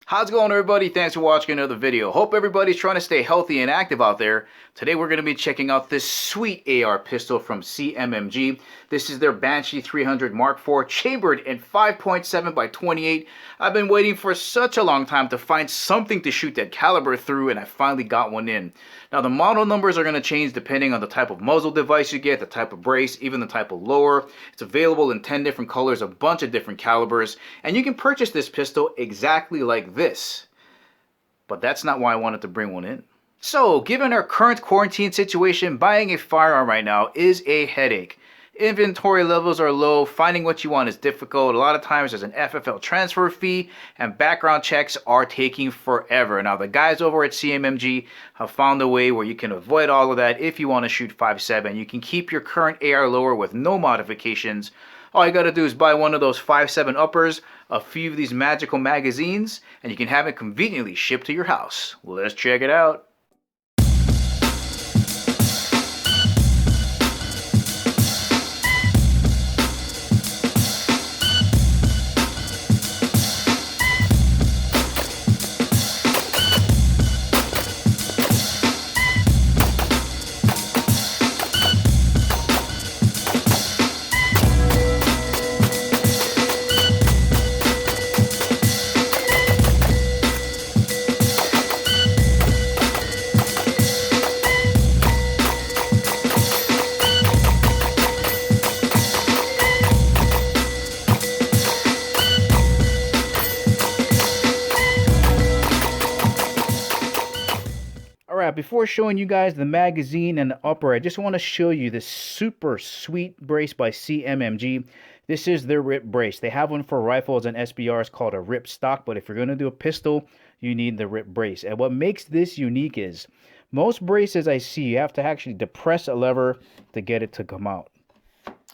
How's it going, everybody? Thanks for watching another video. Hope everybody's trying to stay healthy and active out there. Today we're going to be checking out this sweet AR pistol from CMMG. This is their Banshee 300 Mk4 chambered in 5.7 by 28. I've been waiting for such a long time to find something to shoot that caliber through, and I finally got one in. Now the model numbers are going to change depending on the type of muzzle device you get, the type of brace, even the type of lower. It's available in 10 different colors, a bunch of different calibers, and you can purchase this pistol exactly like this. But that's not why I wanted to bring one in. So, given our current quarantine situation, buying a firearm right now is a headache. Inventory levels are low, finding what you want is difficult. A lot of times there's an FFL transfer fee, and background checks are taking forever. Now the guys over at CMMG have found a way where you can avoid all of that. If you want to shoot 5.7, you can keep your current AR lower with no modifications. All you gotta do is buy one of those 5.7 uppers, a few of these magical magazines, and you can have it conveniently shipped to your house. Let's check it out. Alright, before showing you guys the magazine and the upper, I just want to show you this super sweet brace by CMMG. This is their RIP brace. They have one for rifles and SBRs called a RIP stock, but if you're going to do a pistol, you need the RIP brace. And what makes this unique is, most braces I see, you have to actually depress a lever to get it to come out.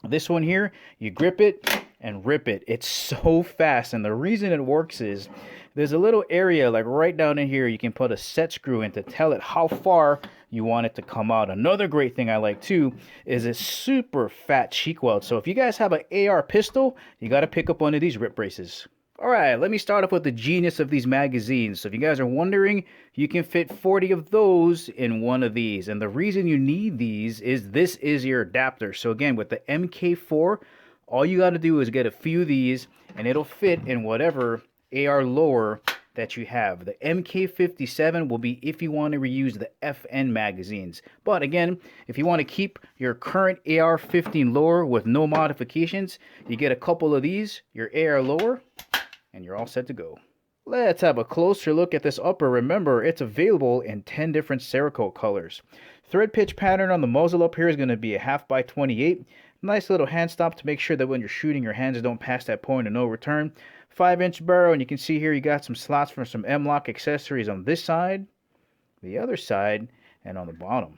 This one here, you grip it and rip it. It's so fast, and the reason it works is there's a little area like right down in here you can put a set screw in to tell it how far you want it to come out. Another great thing I like too is it's super fat cheek weld. So if you guys have an AR pistol, you got to pick up one of these RIP braces. Alright, let me start off with the genius of these magazines. So if you guys are wondering, you can fit 40 of those in one of these. And the reason you need these is this is your adapter. So again, with the Mk4, all you got to do is get a few of these and it'll fit in whatever AR lower that you have. The Mk57 will be if you want to reuse the FN magazines. But again, if you want to keep your current AR15 lower with no modifications, you get a couple of these, your AR lower, and you're all set to go. Let's have a closer look at this upper. Remember, it's available in 10 different Cerakote colors. Thread pitch pattern on the muzzle up here is going to be a 1/2 by 28. Nice little hand stop to make sure that when you're shooting, your hands don't pass that point of no return. 5-inch barrel, and you can see here you got some slots for some M-LOK accessories on this side, the other side, and on the bottom.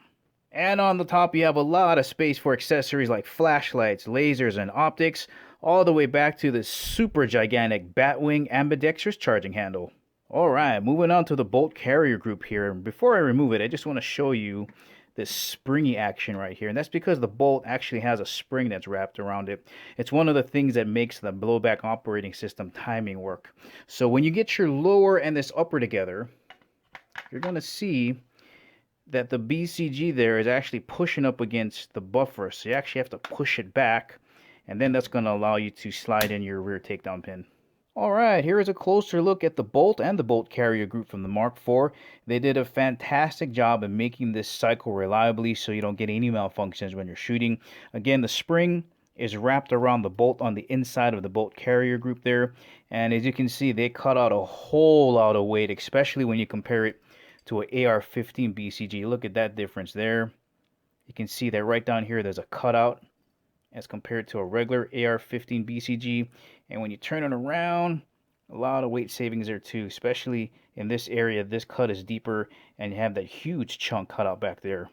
And on the top you have a lot of space for accessories like flashlights, lasers, and optics, all the way back to this super gigantic Batwing ambidextrous charging handle. Alright, moving on to the bolt carrier group here. Before I remove it, I just want to show you this springy action right here, and that's because the bolt actually has a spring that's wrapped around it. It's one of the things that makes the blowback operating system timing work. So when you get your lower and this upper together, you're going to see that the BCG there is actually pushing up against the buffer, so you actually have to push it back, and then that's going to allow you to slide in your rear takedown pin. Alright, here is a closer look at the bolt and the bolt carrier group from the Mk4. They did a fantastic job in making this cycle reliably so you don't get any malfunctions when you're shooting. Again, the spring is wrapped around the bolt on the inside of the bolt carrier group there. And as you can see, they cut out a whole lot of weight, especially when you compare it to an AR15 BCG. Look at that difference there. You can see that right down here there's a cutout as compared to a regular AR15 BCG. And when you turn it around, a lot of weight savings there too, especially in this area. This cut is deeper and you have that huge chunk cut out back there.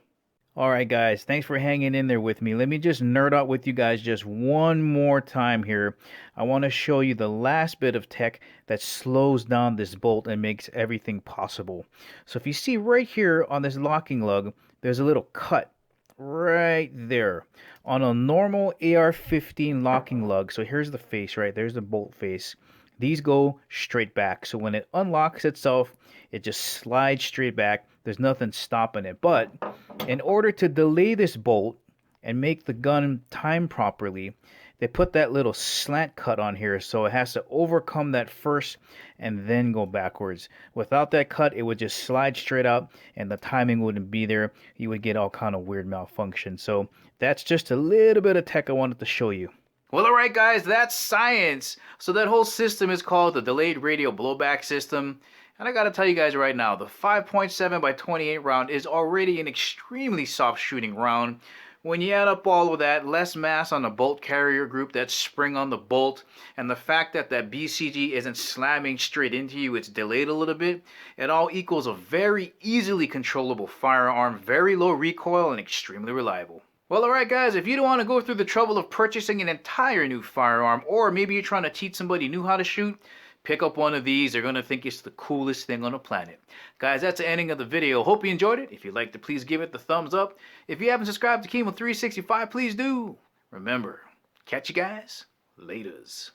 Alright guys, thanks for hanging in there with me. Let me just nerd out with you guys just one more time here. I want to show you the last bit of tech that slows down this bolt and makes everything possible. So if you see right here on this locking lug, there's a little cut right there on a normal AR15 locking lug. So here's the face, right? There's the bolt face. These go straight back. So when it unlocks itself, it just slides straight back. There's nothing stopping it. But in order to delay this bolt and make the gun time properly, they put that little slant cut on here, so it has to overcome that first and then go backwards. Without that cut, it would just slide straight out and the timing wouldn't be there. You would get all kind of weird malfunction. So that's just a little bit of tech I wanted to show you. Well, alright guys, that's science. So that whole system is called the delayed radio blowback system. And I gotta tell you guys right now, the 5.7 by 28 round is already an extremely soft shooting round. When you add up all of that, less mass on the bolt carrier group, that spring on the bolt, and the fact that that BCG isn't slamming straight into you, it's delayed a little bit, it all equals a very easily controllable firearm, very low recoil, and extremely reliable. Well, alright guys, if you don't want to go through the trouble of purchasing an entire new firearm, or maybe you're trying to teach somebody new how to shoot, pick up one of these. They're going to think it's the coolest thing on the planet. Guys, that's the ending of the video. Hope you enjoyed it. If you'd like to, please give it the thumbs up. If you haven't subscribed to Chemo365, please do. Remember, catch you guys laters.